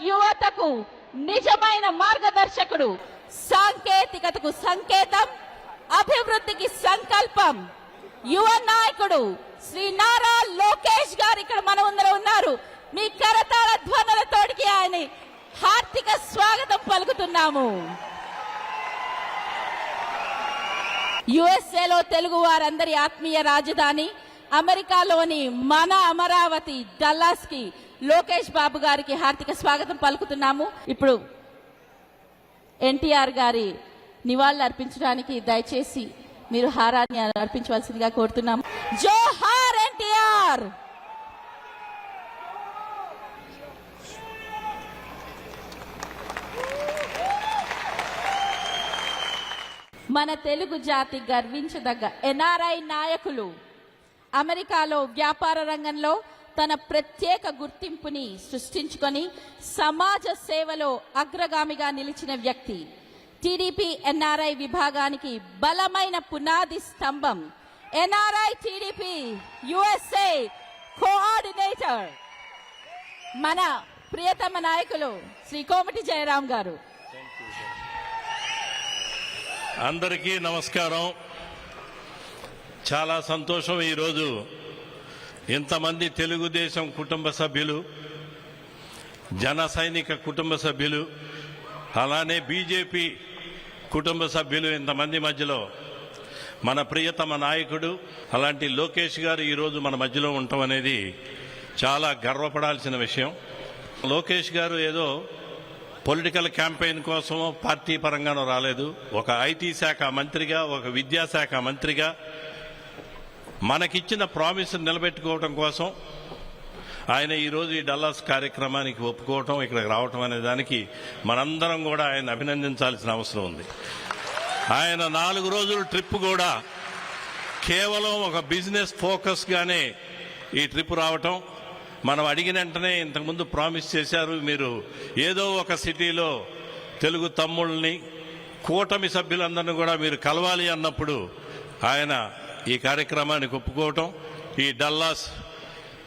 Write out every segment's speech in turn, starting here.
యువతకు నిజమైన మార్గదర్శకుడు, సాంకేతికతకు సంకేతం, అభివృద్ధికి సంకల్పం, యువ నాయకుడు శ్రీ నారా లోకేష్ గారు ఇక్కడ మన ముందర ఉన్నారు. మీ కరతాళ ధ్వనులతోటికి ఆయన హార్దిక స్వాగతం పలుకుతున్నాము. యుఎస్ఏలో తెలుగు వారందరి ఆత్మీయ రాజధాని, అమెరికాలోని మన అమరావతి డల్లాస్ కి లోకేష్ బాబు గారికి హార్దిక స్వాగతం పలుకుతున్నాము. ఇప్పుడు ఎన్టీఆర్ గారి నివాళులు అర్పించడానికి దయచేసి మీరు హారాన్ని అర్పించవలసిందిగా కోరుతున్నాము. జోహార్ ఎన్టీఆర్. మన తెలుగు జాతి గర్వించదగ్గ ఎన్ఆర్ఐ నాయకులు అమెరికాలో వ్యాపార రంగంలో తన ప్రత్యేక గుర్తింపుని సృష్టించుకొని సమాజ సేవలో అగ్రగామిగా నిలిచిన వ్యక్తి. టీడీపీ ఎన్ఆర్ఐ విభాగానికి బలమైన పునాది స్తంభం. ఎన్ఆర్ఐ టీడీపీ యుఎస్ఏ కోఆర్డినేటర్ మన ప్రియతమ నాయకులు శ్రీ కోమటి జయరాం గారు. అందరికీ నమస్కారం. చాలా సంతోషం ఈరోజు ఇంతమంది తెలుగుదేశం కుటుంబ సభ్యులు, జన సైనిక కుటుంబ సభ్యులు, అలానే బీజేపీ కుటుంబ సభ్యులు ఇంతమంది మధ్యలో మన ప్రియతమ నాయకుడు అలాంటి లోకేష్ గారు ఈరోజు మన మధ్యలో ఉండటం అనేది చాలా గర్వపడాల్సిన విషయం. లోకేష్ గారు ఏదో పొలిటికల్ క్యాంపెయిన్ కోసమో పార్టీ పరంగానో రాలేదు. ఒక ఐటీ శాఖ మంత్రిగా, ఒక విద్యాశాఖ మంత్రిగా మనకిచ్చిన ప్రామిస్ నిలబెట్టుకోవడం కోసం ఆయన ఈరోజు ఈ డల్లాస్ కార్యక్రమానికి ఒప్పుకోవటం, ఇక్కడికి రావటం అనే దానికి మనందరం కూడా ఆయన అభినందించాల్సిన అవసరం ఉంది. ఆయన 4 రోజుల ట్రిప్ కూడా కేవలం ఒక బిజినెస్ ఫోకస్గానే ఈ ట్రిప్ రావటం, మనం అడిగిన వెంటనే ఇంతకుముందు ప్రామిస్ చేశారు, మీరు ఏదో ఒక సిటీలో తెలుగు తమ్ముళ్ళని, కూటమి సభ్యులందరినీ కూడా మీరు కలవాలి అన్నప్పుడు ఆయన ఈ కార్యక్రమానికి ఒప్పుకోవటం, ఈ డల్లాస్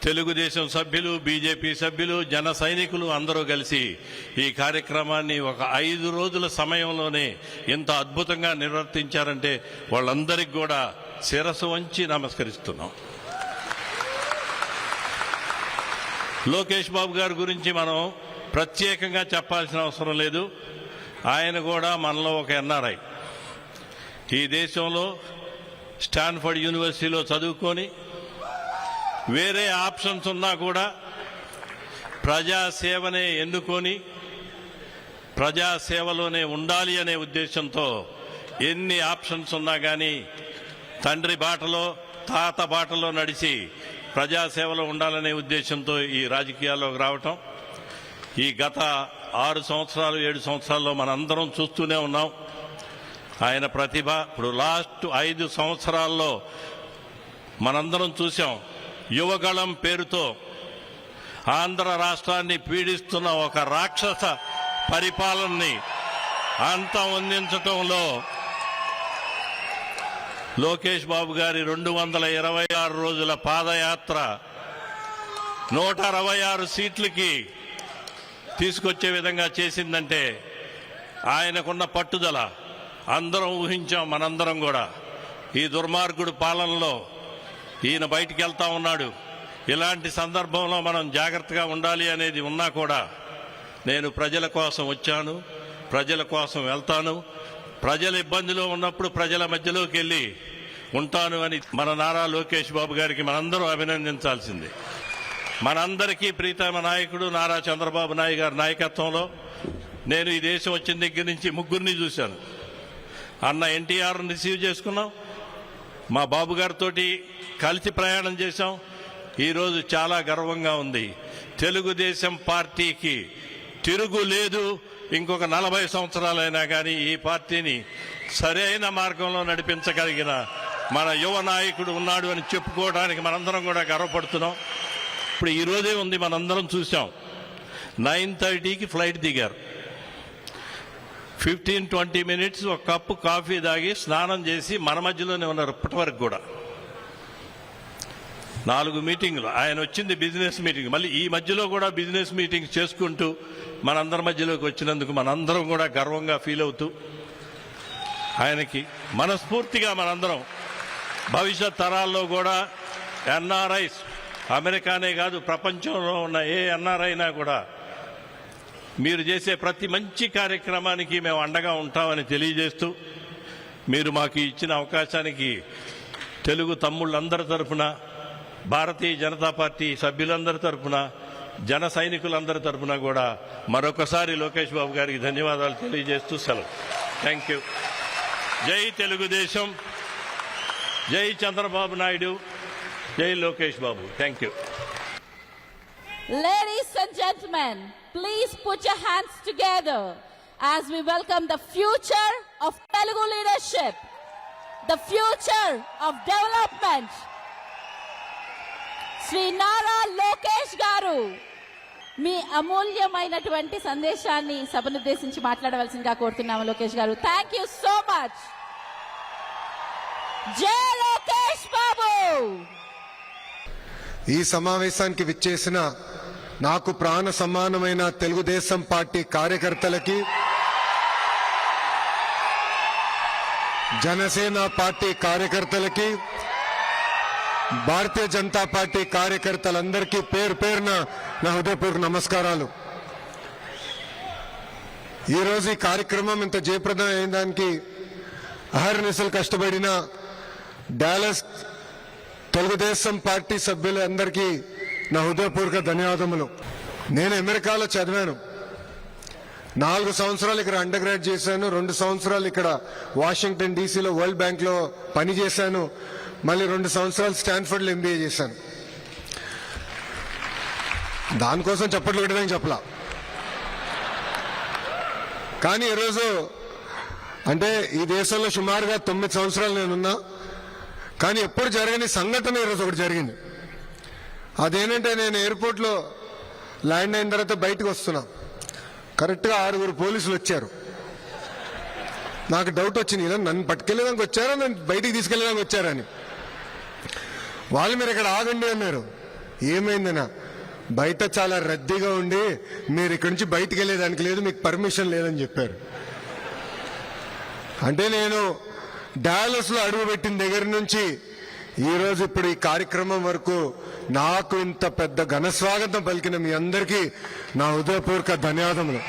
తెలుగుదేశం సభ్యులు, బీజేపీ సభ్యులు, జన సైనికులు అందరూ కలిసి ఈ కార్యక్రమాన్ని ఒక 5 రోజుల సమయంలోనే ఇంత అద్భుతంగా నిర్వర్తించారంటే వాళ్ళందరికీ కూడా శిరస్సు వంచి నమస్కరిస్తున్నాం. లోకేష్ బాబు గారి గురించి మనం ప్రత్యేకంగా చెప్పాల్సిన అవసరం లేదు. ఆయన కూడా మనలో ఒక ఎన్ఆర్ఐ. ఈ దేశంలో స్టాన్ఫర్డ్ యూనివర్సిటీలో చదువుకొని వేరే ఆప్షన్స్ ఉన్నా కూడా ప్రజాసేవనే ఎన్నుకొని ప్రజాసేవలోనే ఉండాలి అనే ఉద్దేశంతో ఎన్ని ఆప్షన్స్ ఉన్నా కానీ తండ్రి బాటలో, తాత బాటలో నడిచి ప్రజాసేవలో ఉండాలనే ఉద్దేశంతో ఈ రాజకీయాల్లోకి రావటం, ఈ గత 6 సంవత్సరాలు 7 సంవత్సరాల్లో మనందరం చూస్తూనే ఉన్నాం ఆయన ప్రతిభ. ఇప్పుడు లాస్ట్ 5 సంవత్సరాల్లో మనందరం చూసాం, యువగళం పేరుతో ఆంధ్ర రాష్ట్రాన్ని పీడిస్తున్న ఒక రాక్షస పరిపాలనని అంతమొందించటంలో లోకేష్ బాబు గారి 226 రోజుల పాదయాత్ర 166 సీట్లకి తీసుకొచ్చే విధంగా చేసిందంటే ఆయనకున్న పట్టుదల అందరం ఊహించాం. మనందరం కూడా ఈ దుర్మార్గుడు పాలనలో ఈయన బయటికి వెళ్తా ఉన్నాడు, ఇలాంటి సందర్భంలో మనం జాగ్రత్తగా ఉండాలి అనేది ఉన్నా కూడా నేను ప్రజల కోసం వచ్చాను, ప్రజల కోసం వెళ్తాను, ప్రజల ఇబ్బందిలో ఉన్నప్పుడు ప్రజల మధ్యలోకి వెళ్ళి ఉంటాను అని మన నారా లోకేష్ బాబు గారికి మనందరూ అభినందించాల్సింది. మనందరికీ ప్రీతమ నాయకుడు నారా చంద్రబాబు నాయుడు గారి నాయకత్వంలో నేను ఈ దేశం వచ్చిన దగ్గర నుంచి 3 చూశాను. అన్న ఎన్టీఆర్ని రిసీవ్ చేసుకున్నాం, మా బాబు గారితో కలిసి ప్రయాణం చేశాం. ఈరోజు చాలా గర్వంగా ఉంది. తెలుగుదేశం పార్టీకి తిరుగు లేదు. ఇంకొక 40 సంవత్సరాలైనా కానీ ఈ పార్టీని సరైన మార్గంలో నడిపించగలిగిన మన యువ నాయకుడు ఉన్నాడు అని చెప్పుకోవడానికి మనందరం కూడా గర్వపడుతున్నాం. ఇప్పుడు ఈరోజే ఉంది, మనందరం చూసాం. 9:30కి ఫ్లైట్ దిగారు. 15-20 మినిట్స్ ఒక కప్పు కాఫీ తాగి స్నానం చేసి మన మధ్యలోనే ఉన్నారు ఇప్పటి వరకు కూడా. 4 మీటింగ్లు ఆయన వచ్చింది బిజినెస్ మీటింగ్, మళ్ళీ ఈ మధ్యలో కూడా బిజినెస్ మీటింగ్ చేసుకుంటూ మనందరి మధ్యలోకి వచ్చినందుకు మనందరం కూడా గర్వంగా ఫీల్ అవుతూ ఆయనకి మనస్ఫూర్తిగా మనందరం భవిష్యత్ తరాల్లో కూడా ఎన్ఆర్ఐస్ అమెరికానే కాదు ప్రపంచంలో ఉన్న ఏ ఎన్ఆర్ఐనా కూడా మీరు చేసే ప్రతి మంచి కార్యక్రమానికి మేము అండగా ఉంటామని తెలియజేస్తూ మీరు మాకు ఇచ్చిన అవకాశానికి తెలుగు తమ్ముళ్ళందరి తరఫున, భారతీయ జనతా పార్టీ సభ్యులందరి తరఫున, జన సైనికులందరి తరఫున కూడా మరొకసారి లోకేష్ బాబు గారికి ధన్యవాదాలు తెలియజేస్తూ సెలవు. Thank you. జై తెలుగుదేశం, జై చంద్రబాబు నాయుడు, జై Lokesh Babu. Thank you. Ladies and gentlemen, please put your hands together as we welcome the future of Telugu leadership, the future of development, Sri Nara Lokesh Garu. మీ అమూల్యమైనటువంటి సందేశాన్ని సభనుద్దేశించి మాట్లాడవలసిందిగా కోరుతున్నాము లోకేష్ గారు. Thank you so much. జై లోకేష్ బాబు. ఈ సమావేశానికి విచ్చేసిన నాకు ప్రాణ సమానమైన తెలుగుదేశం పార్టీ కార్యకర్తలకి, జనసేన పార్టీ కార్యకర్తలకి, భారతీయ జనతా పార్టీ కార్యకర్తలందరికీ పేరు పేరున నా హృదయపూర్వక నమస్కారాలు. ఈరోజు ఈ కార్యక్రమం ఇంత జయప్రదం అయిన దానికి అహర్నిశలు కష్టపడిన డాలస్ తెలుగుదేశం పార్టీ సభ్యులందరికీ నా హృదయపూర్వక ధన్యవాదములు. నేను అమెరికాలో చదివాను. 4 సంవత్సరాలు ఇక్కడ అండర్ గ్రాడ్ చేశాను. 2 సంవత్సరాలు ఇక్కడ వాషింగ్టన్ డీసీలో వరల్డ్ బ్యాంక్ లో పనిచేశాను. మళ్ళీ 2 సంవత్సరాలు స్టాన్ఫర్డ్ లో ఎంబీఏ చేశాను. దానికోసం చప్పట్లు కొట్టడానికి చెప్పలా. కానీ ఈరోజు అంటే ఈ దేశంలో సుమారుగా 9 సంవత్సరాలు నేనున్నా. కానీ ఎప్పుడు జరగని సంఘటన ఈరోజు ఒకటి జరిగింది. అదేంటంటే నేను ఎయిర్పోర్ట్లో ల్యాండ్ అయిన తర్వాత బయటకు వస్తున్నా. కరెక్ట్గా 6 పోలీసులు వచ్చారు. నాకు డౌట్ వచ్చింది, ఇలా నన్ను పట్టుకెళ్ళడానికి వచ్చారా, నన్ను బయటికి తీసుకెళ్ళడానికి వచ్చారని. వాళ్ళు మీరు ఇక్కడ ఆగండి అన్నారు. ఏమైందనా, బయట చాలా రద్దీగా ఉండి మీరు ఇక్కడి నుంచి బయటికి వెళ్ళేదానికి లేదు, మీకు పర్మిషన్ లేదని చెప్పారు. అంటే నేను డాలస్ లో అడుగుపెట్టిన దగ్గర నుంచి ఈ రోజు ఇప్పుడు ఈ కార్యక్రమం వరకు నాకు ఇంత పెద్ద ఘన స్వాగతం పలికిన మీ అందరికీ నా హృదయపూర్వక ధన్యవాదములు.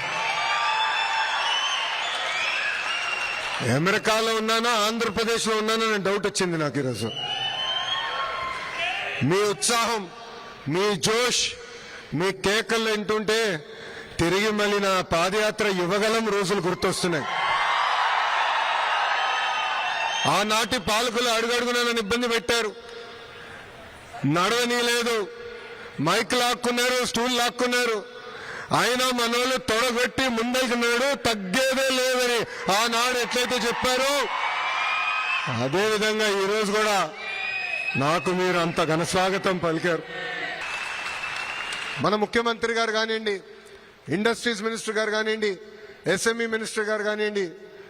అమెరికాలో ఉన్నానా ఆంధ్రప్రదేశ్ లో ఉన్నానా అని డౌట్ వచ్చింది నాకు ఈరోజు. మీ ఉత్సాహం, మీ జోష్, మీ కేకలు వింటుంటే తిరిగి మళ్ళీ నా పాదయాత్ర యువగలం రోజులు గుర్తొస్తున్నాయి. ఆనాటి పాలకులు అడుగడుగునా నన్ను ఇబ్బంది పెట్టారు, నడవనీయలేదు, మైక్ లాక్కున్నారు, స్టూల్ లాక్కున్నారు. అయినా మనోళ్ళు తొడగొట్టి ముందైకున్నాడు, తగ్గేదే లేదని ఆనాడు ఎట్లయితే చెప్పారో అదేవిధంగా ఈరోజు కూడా నాకు మీరు అంత ఘన స్వాగతం పలికారు. మన ముఖ్యమంత్రి గారు కానివ్వండి, ఇండస్ట్రీస్ మినిస్టర్ గారు కానివ్వండి, ఎస్ఎంఈ మినిస్టర్ గారు కానివ్వండి,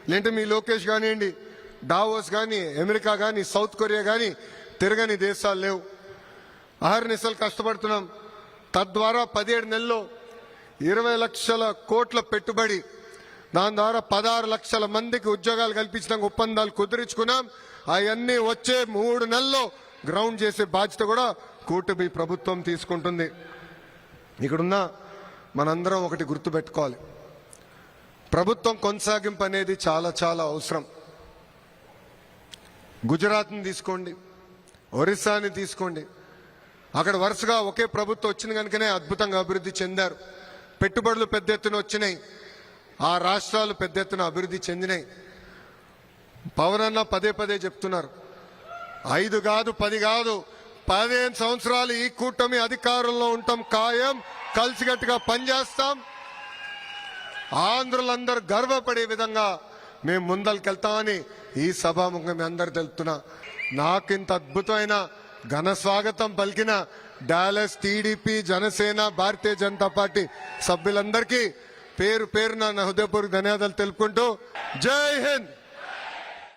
లేదంటే మీ లోకేష్ కానివ్వండి, డావోస్ కానీ, అమెరికా కానీ, సౌత్ కొరియా కానీ తిరగని దేశాలు లేవు. అహర్నిశలు కష్టపడుతున్నాం. తద్వారా 17 నెలల్లో 20 లక్షల కోట్ల పెట్టుబడి, దాని ద్వారా 16 లక్షల మందికి ఉద్యోగాలు కల్పించడం ఒప్పందాలు కుదిరించుకున్నాం. అవన్నీ వచ్చే 3 నెలల్లో గ్రౌండ్ చేసే బాధ్యత కూడా కూటమి ప్రభుత్వం తీసుకుంటుంది. ఇక్కడున్న మనందరం ఒకటి గుర్తుపెట్టుకోవాలి, ప్రభుత్వం కొనసాగింపు అనేది చాలా చాలా అవసరం. గుజరాత్ని తీసుకోండి, ఒరిస్సాని తీసుకోండి, అక్కడ వరుసగా ఒకే ప్రభుత్వం వచ్చింది కనుకనే అద్భుతంగా అభివృద్ధి చెందారు. పెట్టుబడులు పెద్ద ఎత్తున వచ్చినాయి, ఆ రాష్ట్రాలు పెద్ద ఎత్తున అభివృద్ధి చెందినాయి. పవన్ అన్న పదే పదే చెప్తున్నారు, 5 కాదు 10 కాదు 15 సంవత్సరాలు ఈ కూటమి అధికారంలో ఉంటాం ఖాయం, కలిసికట్టుగా పనిచేస్తాం, ఆంధ్రులందరూ గర్వపడే విధంగా మేము ముందరికెళ్తామని ఈ సభాముఖం మీ అందరు తెలుపుతున్నా. నాకింత అద్భుతమైన ఘన స్వాగతం పలికిన Dallas TDP, Janasena, Bharatiya Janata party సభ్యులందరికీ పేరు పేరున నా హృదయపూర్వక ధన్యవాదాలు తెలుపుకుంటూ జై హింద్.